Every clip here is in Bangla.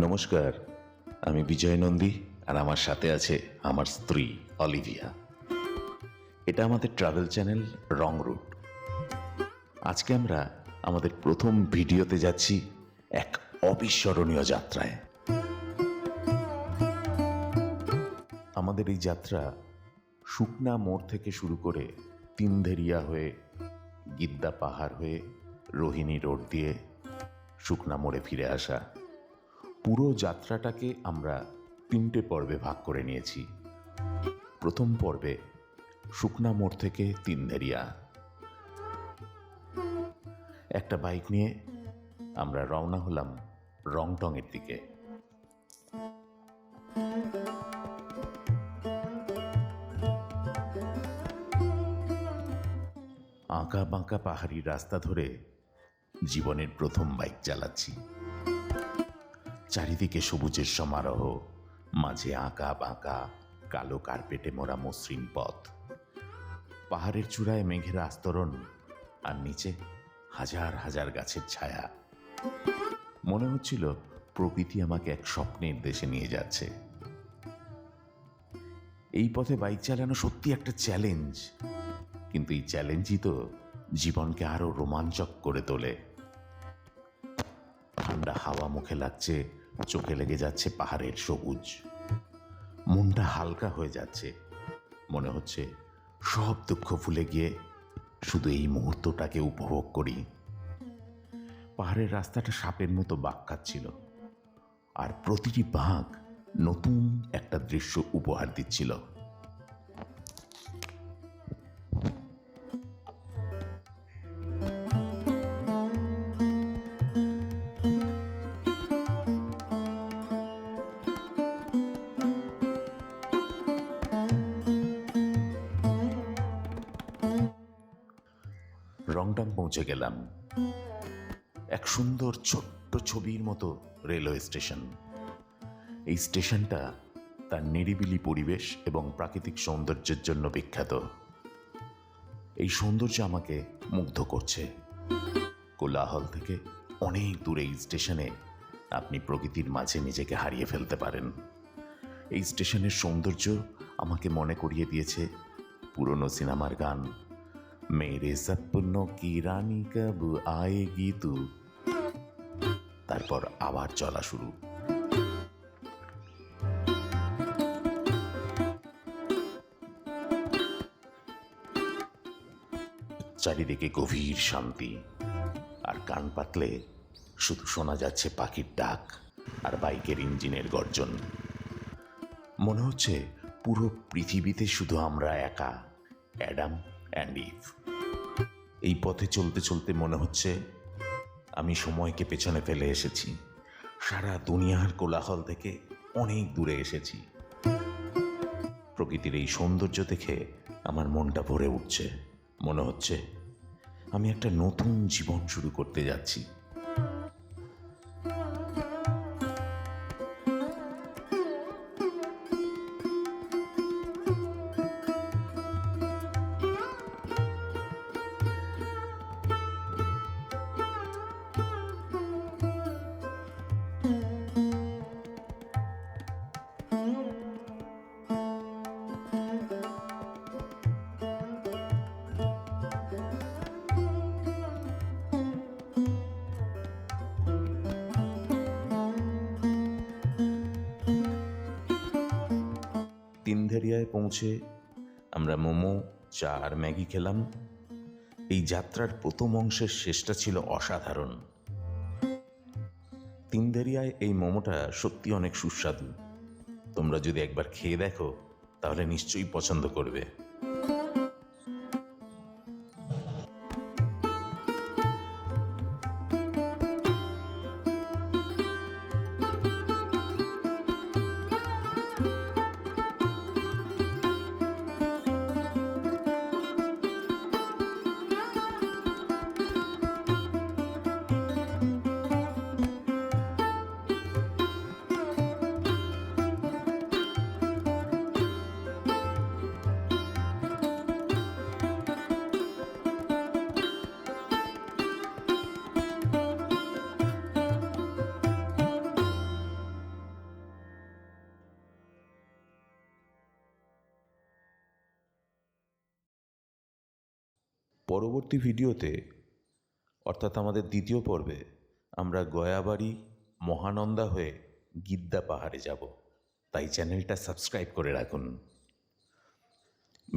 নমস্কার, আমি বিজয় নন্দী আর আমার সাথে আছে আমার স্ত্রী অলিভিয়া। এটা আমাদের ট্রাভেল চ্যানেল রং রুট। আজকে আমরা আমাদের প্রথম ভিডিওতে যাচ্ছি এক অবিস্মরণীয় যাত্রায়। আমাদের এই যাত্রা শুকনা মোড় থেকে শুরু করে তিনধেরিয়া হয়ে গিদ্দা পাহাড় হয়ে রোহিণী রোড দিয়ে শুকনা মোড়ে ফিরে আসা। পুরো যাত্রাটাকে আমরা 3টে পর্বে ভাগ করে নিয়েছি। প্রথম পর্বে শুকনা মোড় থেকে তিনধেরিয়া। একটা বাইক নিয়ে আমরা রওনা হলাম রংটংয়ের দিকে। আঁকা বাঁকা পাহাড়ি রাস্তা ধরে জীবনের প্রথম বাইক চালাচ্ছি। চারিদিকে সবুজের সমারোহ, মাঝে আঁকা বাঁকা কালো কার্পেটে মোড়া মসৃণ পথ, পাহাড়ের চূড়ায় মেঘের আস্তরণ, আর নিচে হাজার হাজার গাছের ছায়া। মনে হচ্ছিল প্রকৃতি আমাকে এক স্বপ্নের দেশে নিয়ে যাচ্ছে। এই পথে বাইক চালানো সত্যি একটা চ্যালেঞ্জ, কিন্তু এই চ্যালেঞ্জই তো জীবনকে আরো রোমাঞ্চক করে তোলে। ঠান্ডা হাওয়া মুখে লাগছে, চোখে লেগে যাচ্ছে পাহাড়ের সবুজ, মনটা হালকা হয়ে যাচ্ছে। মনে হচ্ছে সব দুঃখ ভুলে গিয়ে শুধু এই মুহূর্তটাকে উপভোগ করি। পাহাড়ের রাস্তাটা সাপের মতো বাঁক খাচ্ছিল, আর প্রতিটি বাঁক নতুন একটা দৃশ্য উপহার দিচ্ছিল। রংটং পৌঁছে গেলাম। এক সুন্দর ছোট্ট ছবির মতো রেলওয়ে স্টেশন। এই স্টেশনটা তার নিরিবিলি পরিবেশ এবং প্রাকৃতিক সৌন্দর্যের জন্য বিখ্যাত। এই সৌন্দর্য আমাকে মুগ্ধ করছে। কোলাহল থেকে অনেক দূরে এই স্টেশনে আপনি প্রকৃতির মাঝে নিজেকে হারিয়ে ফেলতে পারেন। এই স্টেশনের সৌন্দর্য আমাকে মনে করিয়ে দিয়েছে পুরনো সিনেমার গান, মেরে সপনো কি রানী কব আয়েগি তু। তারপর আবার চলা শুরু। চারিদিকে গভীর শান্তি, আর কান পাতলে শুধু শোনা যাচ্ছে পাখির ডাক আর বাইকের ইঞ্জিনের গর্জন। মনে হচ্ছে পুরো পৃথিবীতে শুধু আমরা একা, অ্যাডাম অ্যান্ড ইভ। এই পথে চলতে চলতে মনে হচ্ছে আমি সময়কে পেছনে ফেলে এসেছি, সারা দুনিয়ার কোলাহল থেকে অনেক দূরে এসেছি। প্রকৃতির এই সৌন্দর্য দেখে আমার মনটা ভরে উঠছে। মনে হচ্ছে আমি একটা নতুন জীবন শুরু করতে যাচ্ছি। তিনধেরিয়ায় পৌঁছে আমরা মোমো, চা আর ম্যাগি খেলাম। এই যাত্রার প্রথম অংশের শেষটা ছিল অসাধারণ। তিনধেরিয়ায় এই মোমোটা সত্যি অনেক সুস্বাদু। তোমরা যদি একবার খেয়ে দেখো তাহলে নিশ্চয়ই পছন্দ করবে। পরবর্তী ভিডিওতে অর্থাৎ আমাদের দ্বিতীয় পর্বে আমরা গয়াবাড়ি মহানন্দা হয়ে গিদ্দা পাহাড়ে যাব, তাই চ্যানেলটা সাবস্ক্রাইব করে রাখুন।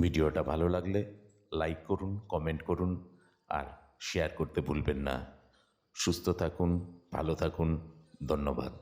ভিডিওটা ভালো লাগলে লাইক করুন, কমেন্ট করুন আর শেয়ার করতে ভুলবেন না। সুস্থ থাকুন, ভালো থাকুন, ধন্যবাদ।